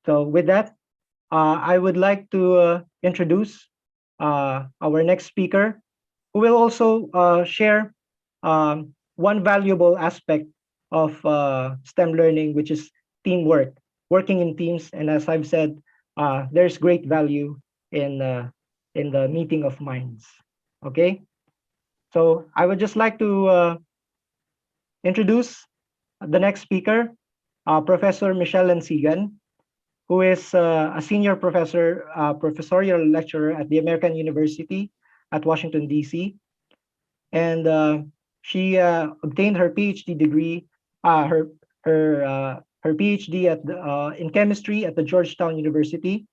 So with that, I would like to introduce our next speaker, who will also share one valuable aspect of STEM learning, which is teamwork, working in teams. And as I've said, there's great value in the meeting of minds. Okay, so I would just like to introduce the next speaker, Professor Michele Lansigan, who is a senior professor, professorial lecturer at the American University at Washington, D.C. And she obtained her PhD degree, her PhD in chemistry at the Georgetown University,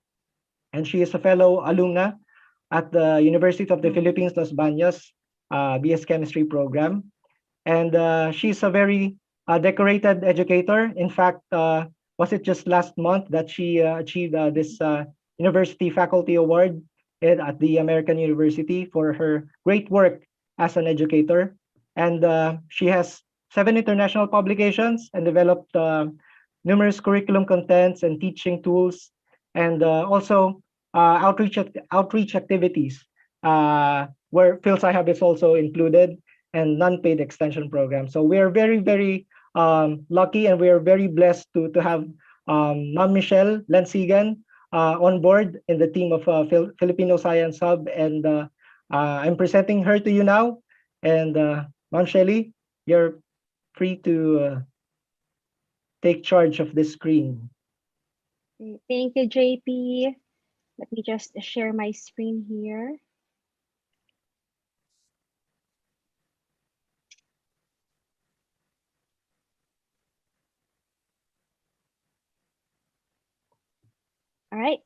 and she is a fellow alumna at the University of the Philippines, Los Baños, BS Chemistry program. And she's a very decorated educator. In fact, was it just last month that she achieved this University Faculty Award at the American University for her great work as an educator. And she has 7 international publications and developed numerous curriculum contents and teaching tools, and also outreach activities where PhilSci-Hub is also included, and non-paid extension programs. So we are very, very lucky, and we are very blessed to have Ma'am Michele Lansigan on board in the team of Filipino Science Hub, and I'm presenting her to you now. And Ma'am Shelly, you're free to take charge of this screen. Thank you, JP. Let me just share my screen here. All right.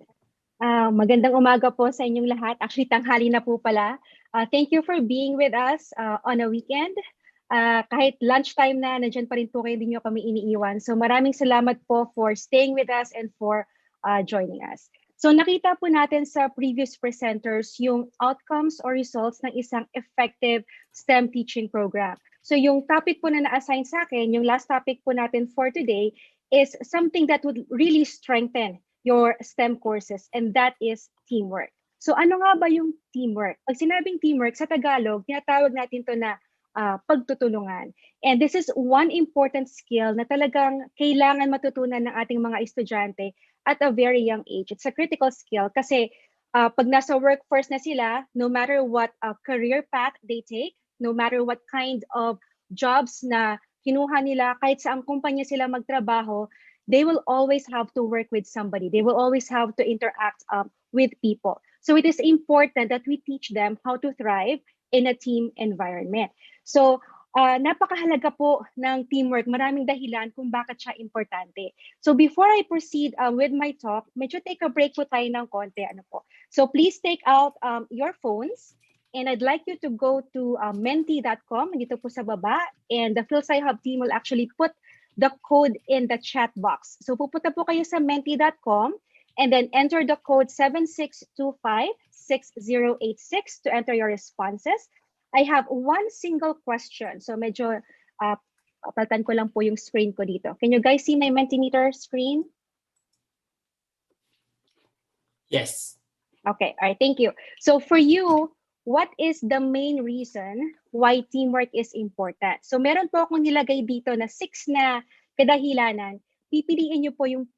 Magandang umaga po sa inyong lahat. Actually, tanghali na po pala. Thank you for being with us on a weekend. Kahit lunchtime na, nandyan pa rin po kayo, hindi nyo kami iniiwan. So maraming salamat po for staying with us and for joining us. So nakita po natin sa previous presenters yung outcomes or results ng isang effective STEM teaching program. So yung topic po na na-assign sa akin, yung last topic po natin for today, is something that would really strengthen your STEM courses, and that is teamwork. So ano nga ba yung teamwork? Pag sinabing teamwork, sa Tagalog, tinatawag natin to na pagtutulungan. And this is one important skill na talagang kailangan matutunan ng ating mga estudyante at a very young age. It's a critical skill kasi pag nasa workforce na sila, no matter what career path they take, no matter what kind of jobs na kinuha nila, kahit saang kumpanya sila magtrabaho, they will always have to work with somebody. They will always have to interact with people. So it is important that we teach them how to thrive in a team environment. So napakahalaga po ng teamwork. Maraming dahilan kung bakit siya importante. So before I proceed with my talk, medyo take a break po tayo ng konti. Ano po. So please take out your phones. And I'd like you to go to menti.com, dito po sa baba. And the PhilSci-Hub team will actually put the code in the chat box. So pupunta po kayo sa menti.com and then enter the code 76256086 to enter your responses. I have one single question. So medyo papalitan ko lang po yung screen ko dito. Can you guys see my Mentimeter screen? Yes. Okay, all right, thank you. So for you, what is the main reason why teamwork is important? So meron po akong nilagay dito na 6 na kadahilanan. Pipiliin niyo po yung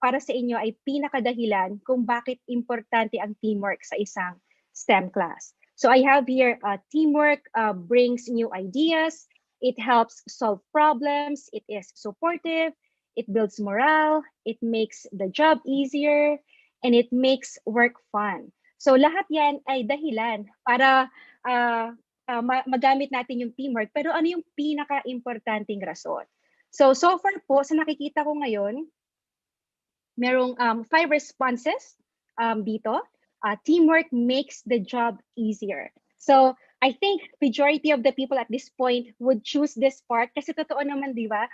para sa inyo ay pinakadahilan kung bakit importante ang teamwork sa isang STEM class. So I have here teamwork brings new ideas, it helps solve problems, it is supportive, it builds morale, it makes the job easier, and it makes work fun. So lahat yan ay dahilan para magamit natin yung teamwork. Pero ano yung pinaka-importanting rason? So far po, sa nakikita ko ngayon, merong 5 responses dito. Teamwork makes the job easier. So I think majority of the people at this point would choose this part kasi totoo naman, di ba?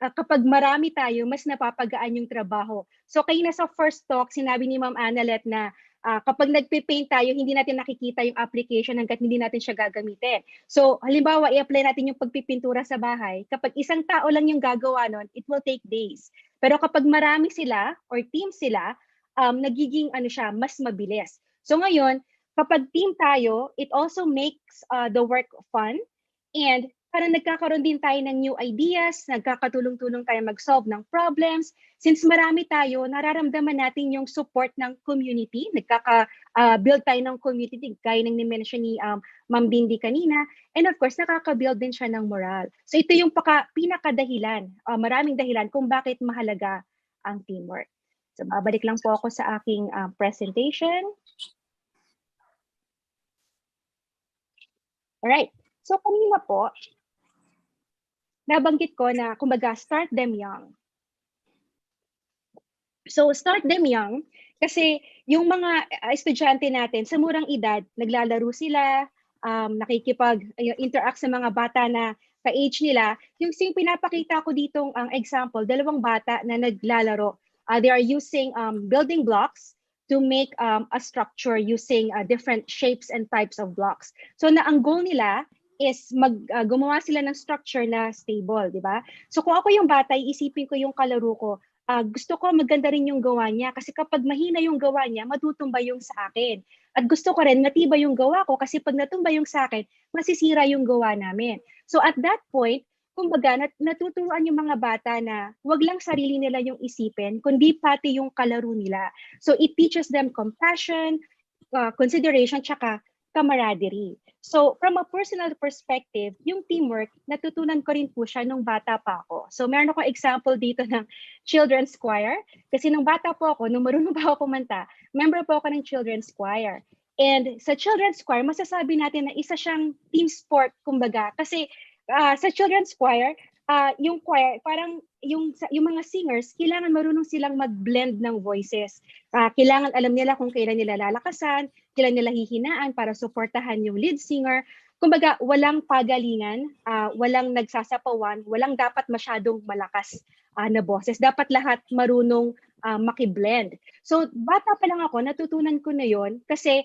Kapag marami tayo, mas napapagaan yung trabaho. So kayo na sa first talk, sinabi ni Ma'am Annalette na kapag nagpe-paint tayo, hindi natin nakikita yung application hanggat hindi natin siya gagamitin. So halimbawa, i-apply natin yung pagpipintura sa bahay. Kapag isang tao lang yung gagawa nun, it will take days. Pero kapag marami sila or team sila, nagiging mas mabilis. So ngayon, kapag team tayo, it also makes the work fun, and parang nagkakaroon din tayo ng new ideas, nagkakatulong-tulong tayo mag-solve ng problems. Since marami tayo, nararamdaman natin yung support ng community, nagkaka-build tayo ng community, gaya ng ni-mention ni Ma'am Bindi kanina, and of course, nakaka-build din siya ng moral. So ito yung pinakadahilan, maraming dahilan kung bakit mahalaga ang teamwork. So babalik lang po ako sa aking presentation. Alright, so kanina po, nabanggit ko na, kumbaga, start them young. So start them young kasi yung mga estudyante natin sa murang edad, naglalaro sila, nakikipag-interact sa mga bata na ka-age nila. Yung pinapakita ko ditong ang example, dalawang bata na naglalaro. They are using building blocks to make a structure using different shapes and types of blocks. So ang goal nila is gumawa sila ng structure na stable, di ba? So kung ako yung bata, iisipin ko yung kalaro ko, gusto ko maganda rin yung gawa niya kasi kapag mahina yung gawa niya, matutumba yung sa akin. At gusto ko rin matibay yung gawa ko kasi pag natumba yung sa akin, masisira yung gawa namin. So at that point, kumbaga, natuturuan yung mga bata na wag lang sarili nila yung isipin, kundi pati yung kalaro nila. So it teaches them compassion, consideration, tsaka camaraderie. So from a personal perspective, yung teamwork, natutunan ko rin po siya nung bata pa ako. So meron ako example dito ng children's choir. Kasi nung bata po ako, nung marunong pa ako kumanta, member po ako ng children's choir. And sa children's choir, masasabi natin na isa siyang team sport, kumbaga. Kasi sa children's choir, yung choir, parang yung mga singers, kailangan marunong silang mag-blend ng voices. Kailangan alam nila kung kailan nila lalakasan, kailan nila hihinaan para suportahan yung lead singer. Kumbaga, walang pagalingan, walang nagsasapawan, walang dapat masyadong malakas na boses. Dapat lahat marunong makiblend. So, bata pa lang ako, natutunan ko na yon kasi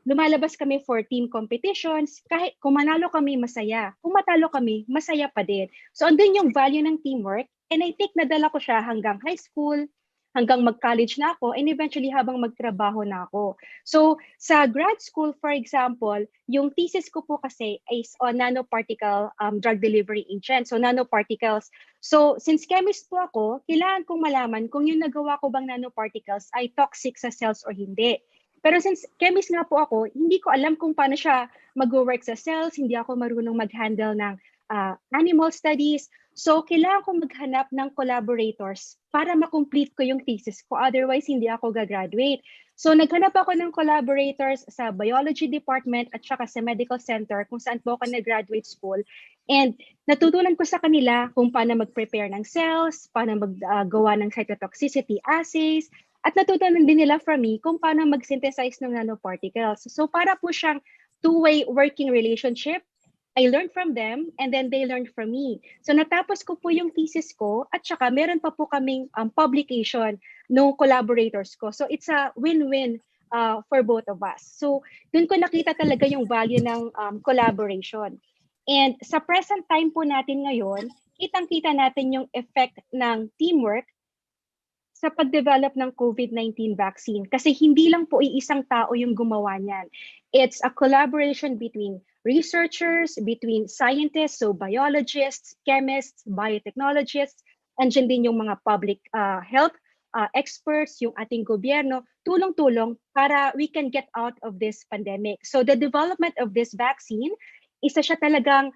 lumalabas kami for team competitions. Kahit kung manalo kami, masaya. Kung matalo kami, masaya pa din. So, andun yung value ng teamwork. And I think nadala ko siya hanggang high school, hanggang mag-college na ako, and eventually habang magtrabaho na ako. So, sa grad school, for example, yung thesis ko po kasi is on nanoparticle drug delivery agent. So, nanoparticles. So, since chemist po ako, kailangan kong malaman kung yung nagawa ko bang nanoparticles ay toxic sa cells or hindi. Pero since chemist nga po ako, hindi ko alam kung paano siya mag-work sa cells, hindi ako marunong mag-handle ng animal studies. So, kailangan ko maghanap ng collaborators para ma-complete ko yung thesis ko. Otherwise, hindi ako gagraduate. So, naghanap ako ng collaborators sa biology department at saka sa medical center kung saan po ako nag-graduate school. And natutunan ko sa kanila kung paano mag-prepare ng cells, paano maggawa ng cytotoxicity assays, at natutunan din nila from me kung paano mag-synthesize ng nanoparticles. So para po siyang two-way working relationship. I learned from them and then they learned from me. So natapos ko po yung thesis ko at saka meron pa po kaming publication ng collaborators ko. So it's a win-win for both of us. So dun ko nakita talaga yung value ng collaboration. And sa present time po natin ngayon, kitang-kita natin yung effect ng teamwork sa pag-develop ng COVID-19 vaccine. Kasi hindi lang po iisang tao yung gumawa niyan. It's a collaboration between researchers, between scientists, so biologists, chemists, biotechnologists, andyan din yung mga public health experts, yung ating gobyerno, tulong-tulong para we can get out of this pandemic. So the development of this vaccine, isa siya talagang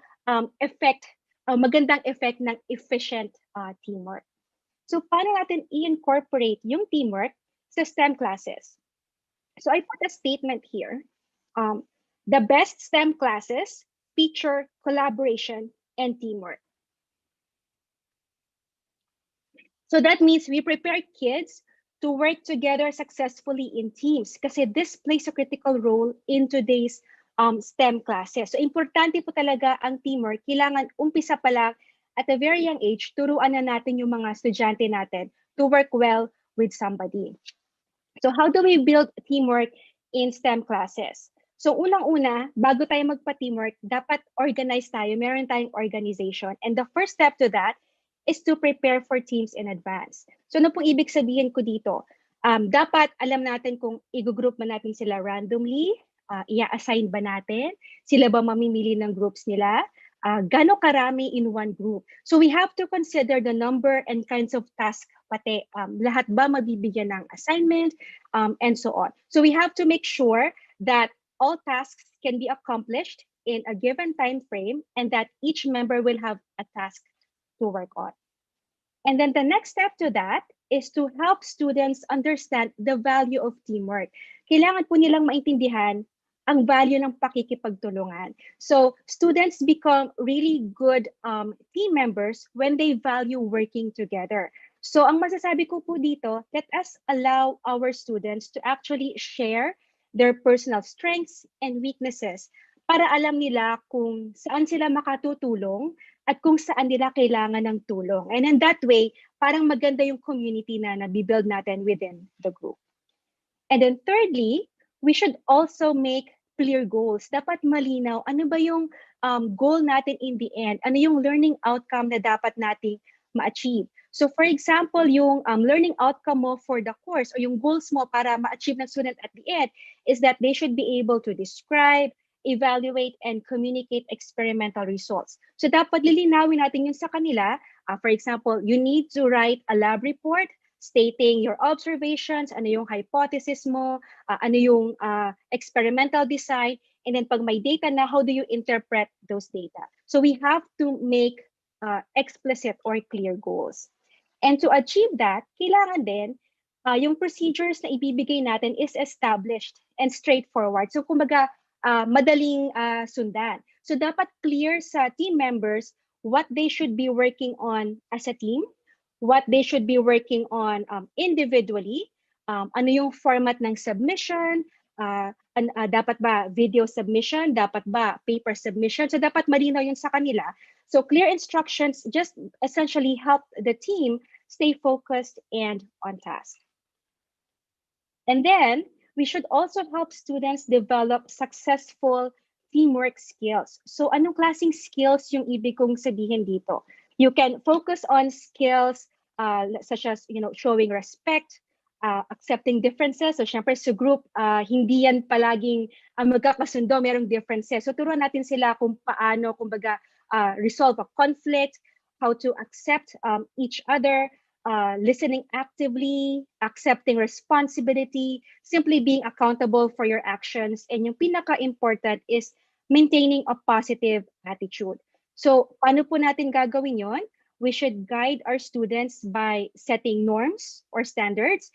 magandang effect ng efficient teamwork. So, paano natin i-incorporate yung teamwork sa STEM classes? So, I put a statement here. The best STEM classes feature collaboration and teamwork. So, that means we prepare kids to work together successfully in teams kasi this plays a critical role in today's STEM classes. So, importante po talaga ang teamwork. Kailangan umpisa pa lang at a very young age, turuan na natin yung mga estudyante natin to work well with somebody. So how do we build teamwork in STEM classes? So unang-una, bago tayo magpa-teamwork, dapat organize tayo. Meron tayong organization. And the first step to that is to prepare for teams in advance. So ano pong ibig sabihin ko dito? Dapat alam natin kung i-group man natin sila randomly, i-assign ba natin, sila ba mamimili ng groups nila, gano'ng karami in one group. So we have to consider the number and kinds of tasks pati lahat ba mabibigyan ng assignment and so on. So we have to make sure that all tasks can be accomplished in a given time frame and that each member will have a task to work on. And then the next step to that is to help students understand the value of teamwork. Kailangan po nilang maintindihan ang value ng pakikipagtulungan. So students become really good team members when they value working together. So ang masasabi ko po dito, let us allow our students to actually share their personal strengths and weaknesses para alam nila kung saan sila makatutulong at kung saan nila kailangan ng tulong. And in that way, parang maganda yung community na nabibuild natin within the group. And then thirdly, we should also make clear goals. Dapat malinaw, ano ba yung goal natin in the end? Ano yung learning outcome na dapat nating ma-achieve? So for example, yung learning outcome mo for the course or yung goals mo para ma-achieve ng student at the end is that they should be able to describe, evaluate, and communicate experimental results. So dapat lilinawin natin yun sa kanila. For example, you need to write a lab report stating your observations, ano yung hypothesis mo, ano yung experimental design, and then pag may data na, how do you interpret those data? So we have to make explicit or clear goals. And to achieve that, kailangan din yung procedures na ibibigay natin is established and straightforward. So kumbaga, madaling sundan. So dapat clear sa team members what they should be working on as a team, what they should be working on individually, ano yung format ng submission, dapat ba video submission, dapat ba paper submission. So dapat malinaw yun sa kanila. So clear instructions just essentially help the team stay focused and on task. And then we should also help students develop successful teamwork skills. So anong klaseng skills yung ibig kong sabihin dito? You can focus on skills such as, showing respect, accepting differences. So syempre sa group, hindi yan palaging magkakasundo, merong differences. So turuan natin sila kung paano, kumbaga, resolve a conflict, how to accept each other, listening actively, accepting responsibility, simply being accountable for your actions. And yung pinaka-important is maintaining a positive attitude. So paano po natin gagawin yon? We should guide our students by setting norms or standards,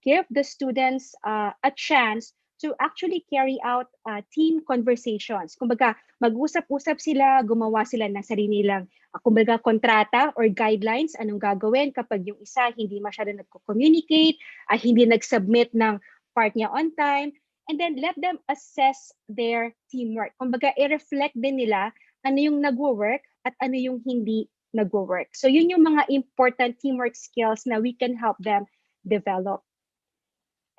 give the students a chance to actually carry out team conversations. Kumbaga, mag-usap-usap sila, gumawa sila ng sarili nilang, kumbaga, kontrata or guidelines, anong gagawin kapag yung isa hindi masyado nagko-communicate, hindi nag-submit ng part niya on time, and then let them assess their teamwork. Kumbaga, i-reflect din nila ano yung nagwo-work at ano yung hindi nagwo-work. So yun yung mga important teamwork skills na we can help them develop.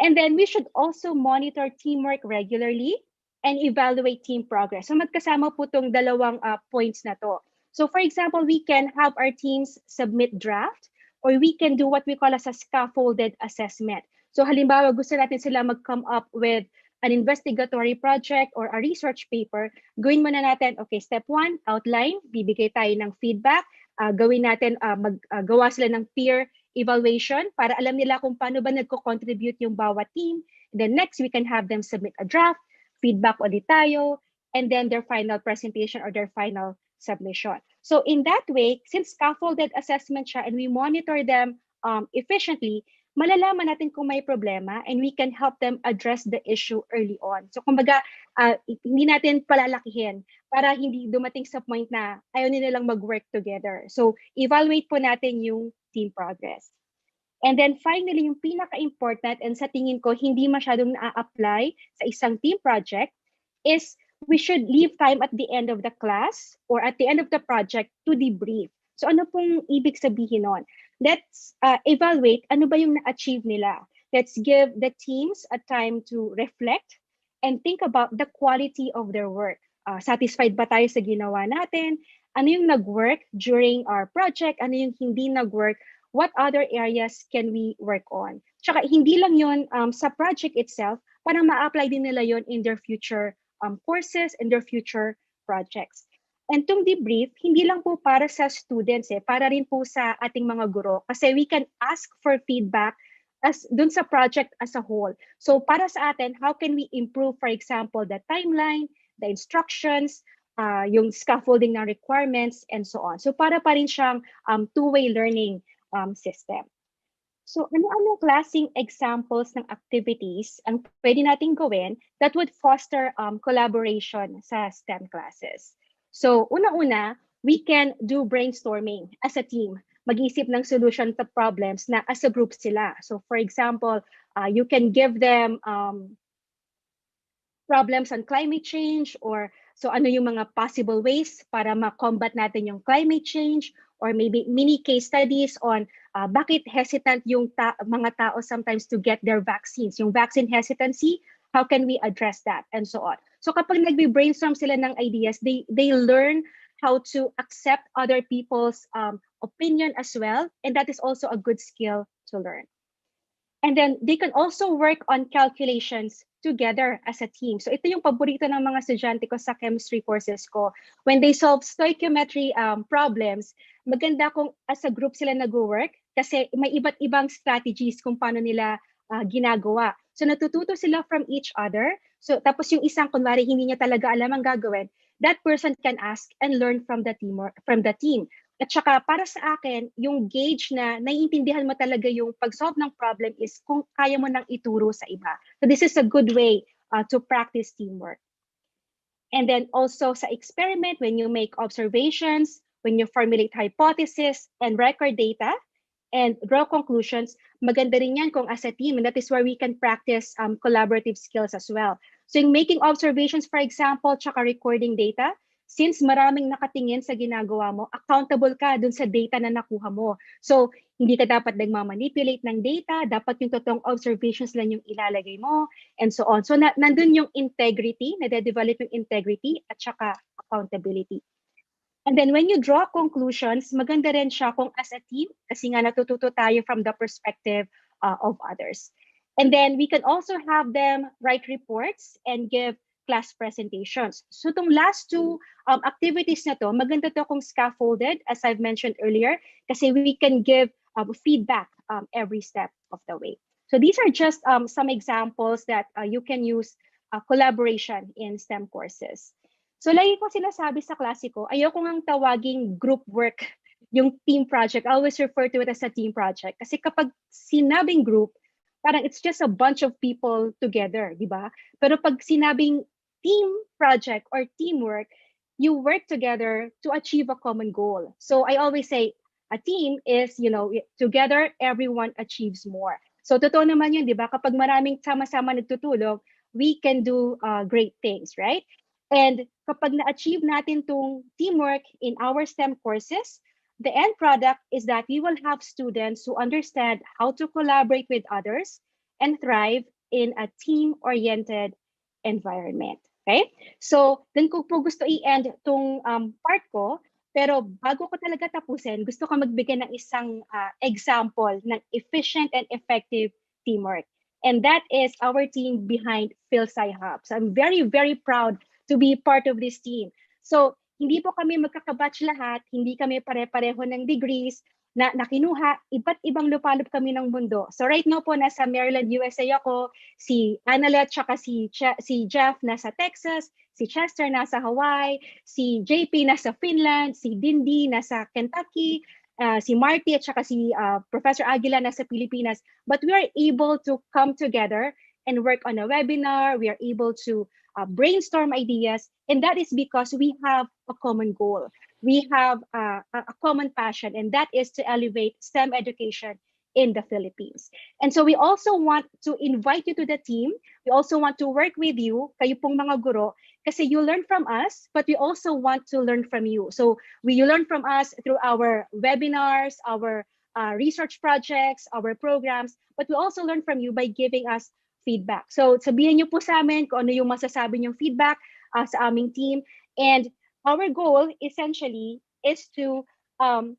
And then we should also monitor teamwork regularly and evaluate team progress. So magkasama po itong dalawang points na to. So for example, we can have our teams submit draft or we can do what we call as a scaffolded assessment. So halimbawa, gusto natin sila mag-come up with an investigatory project or a research paper, gawin muna natin, okay, step 1, outline, bibigay tayo ng feedback, gawin natin, gawa sila ng peer evaluation para alam nila kung paano ba nagko-contribute yung bawat team. Then next, we can have them submit a draft, feedback ulit tayo, and then their final presentation or their final submission. So in that way, since scaffolded assessment siya and we monitor them efficiently, malalaman natin kung may problema and we can help them address the issue early on. So kumbaga, hindi natin palalakihin para hindi dumating sa point na ayaw nilang mag-work together. So evaluate po natin yung team progress. And then finally, yung pinaka-important and sa tingin ko hindi masyadong na-apply sa isang team project is we should leave time at the end of the class or at the end of the project to debrief. So ano pong ibig sabihin nun? Let's evaluate ano ba yung na-achieve nila. Let's give the teams a time to reflect and think about the quality of their work. Satisfied ba tayo sa ginawa natin? ano yung nag-work during our project, ano yung hindi nag-work, what other areas can we work on. Tsaka hindi lang yun sa project itself, para ma-apply din nila yun in their future courses and their future projects. And itong debrief, hindi lang po para sa students, para rin po sa ating mga guro. Kasi we can ask for feedback dun sa project as a whole. So para sa atin, how can we improve, for example, the timeline, the instructions, yung scaffolding ng requirements, and so on. So para pa rin siyang two-way learning system. So ano-ano klaseng examples ng activities ang pwede nating gawin that would foster collaboration sa STEM classes? So una-una, we can do brainstorming as a team. Mag-isip ng solution to problems na as a group sila. So for example, you can give them problems on climate change, or so ano yung mga possible ways para ma-combat natin yung climate change, or maybe mini case studies on bakit hesitant yung mga tao sometimes to get their vaccines, yung vaccine hesitancy, how can we address that, and so on. So kapag nagbe-brainstorm sila ng ideas, they learn how to accept other people's opinion as well, and that is also a good skill to learn. And then they can also work on calculations together as a team. So ito yung paborito ng mga estudyante ko sa chemistry courses ko. When they solve stoichiometry problems, maganda kung as a group sila nag-work kasi may iba't ibang strategies kung paano nila ginagawa. So natututo sila from each other. So tapos yung isang kunwari hindi niya talaga alam ang gagawin, that person can ask and learn from the team. At saka para sa akin, yung gauge na naiintindihan mo talaga yung pag-solve ng problem is kung kaya mo nang ituro sa iba. So this is a good way to practice teamwork. And then also sa experiment, when you make observations, when you formulate hypotheses and record data and draw conclusions, maganda rin yan kung as a team, and that is where we can practice collaborative skills as well. So in making observations, for example, tsaka recording data, since maraming nakatingin sa ginagawa mo, accountable ka dun sa data na nakuha mo. So, hindi ka dapat nagmamanipulate ng data, dapat yung totoong observations lang yung ilalagay mo, and so on. So, nandun yung integrity, nade-develop yung integrity at saka accountability. And then when you draw conclusions, maganda rin siya kung as a team, kasi nga natututo tayo from the perspective of others. And then we can also have them write reports and give class presentations. So itong last two activities na to, maganda to kung scaffolded, as I've mentioned earlier, kasi we can give feedback every step of the way. So these are just some examples that you can use collaboration in STEM courses. So lagi ko sinasabi sa klase ko, ayoko ngang tawaging group work yung team project. I always refer to it as a team project. Kasi kapag sinabing group, parang it's just a bunch of people together, di ba? Pero pag sinabing team project or teamwork, you work together to achieve a common goal. So I always say, a team is, together, everyone achieves more. So totoo naman yun, di ba? Kapag maraming sama-sama nagtutulong, we can do great things, right? And kapag na-achieve natin tong teamwork in our STEM courses, the end product is that we will have students who understand how to collaborate with others and thrive in a team-oriented environment. Okay? So, dun ko po gusto i-end tong part ko, pero bago ko talaga tapusin, gusto ko magbigay ng isang example ng efficient and effective teamwork. And that is our team behind PhilSci Hub. So, I'm very, very proud to be part of this team. So, hindi po kami magkakabatch lahat, hindi kami pare-pareho ng degrees na nakinuha, iba't ibang lupalop kami ng mundo. So right now po, nasa Maryland, USA ako, si Annalette, tsaka si Jeff nasa Texas, si Chester nasa Hawaii, si JP nasa Finland, si Dindi nasa Kentucky, si Marty at saka si Professor Aguila nasa Pilipinas. But we are able to come together and work on a webinar. We are able to brainstorm ideas, and that is because we have a common goal. We have a common passion, and that is to elevate STEM education in the Philippines. And so we also want to invite you to the team. We also want to work with you, kayo pong mga guro, kasi you learn from us, but we also want to learn from you. So you learn from us through our webinars, our research projects, our programs, but we also learn from you by giving us feedback. So sabihin niyo po sa amin kung ano yung masasabi niyong feedback sa aming team. And our goal essentially is to um,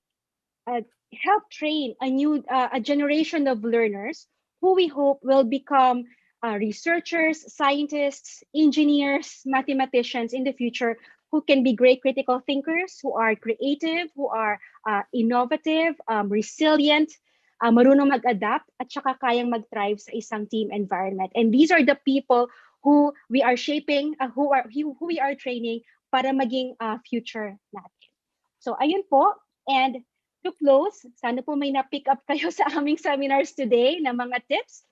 help train a generation of learners who we hope will become researchers, scientists, engineers, mathematicians in the future, who can be great critical thinkers, who are creative, who are innovative, resilient, marunong mag-adapt, at saka kayang mag-thrive sa isang team environment. And these are the people who we are shaping, who we are training para maging future natin. So ayun po. And to close, sana po may na-pick up kayo sa aming seminars today na mga tips.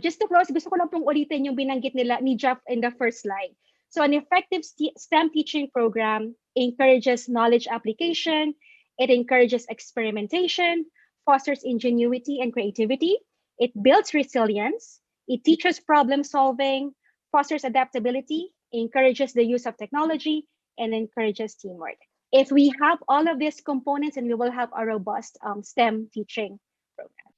Just to close, gusto ko lang pong ulitin yung binanggit nila ni Jeff in the first slide. So an effective STEM teaching program encourages knowledge application, it encourages experimentation, fosters ingenuity and creativity, it builds resilience, it teaches problem solving, fosters adaptability, encourages the use of technology, and encourages teamwork. If we have all of these components, and we will have a robust STEM teaching program.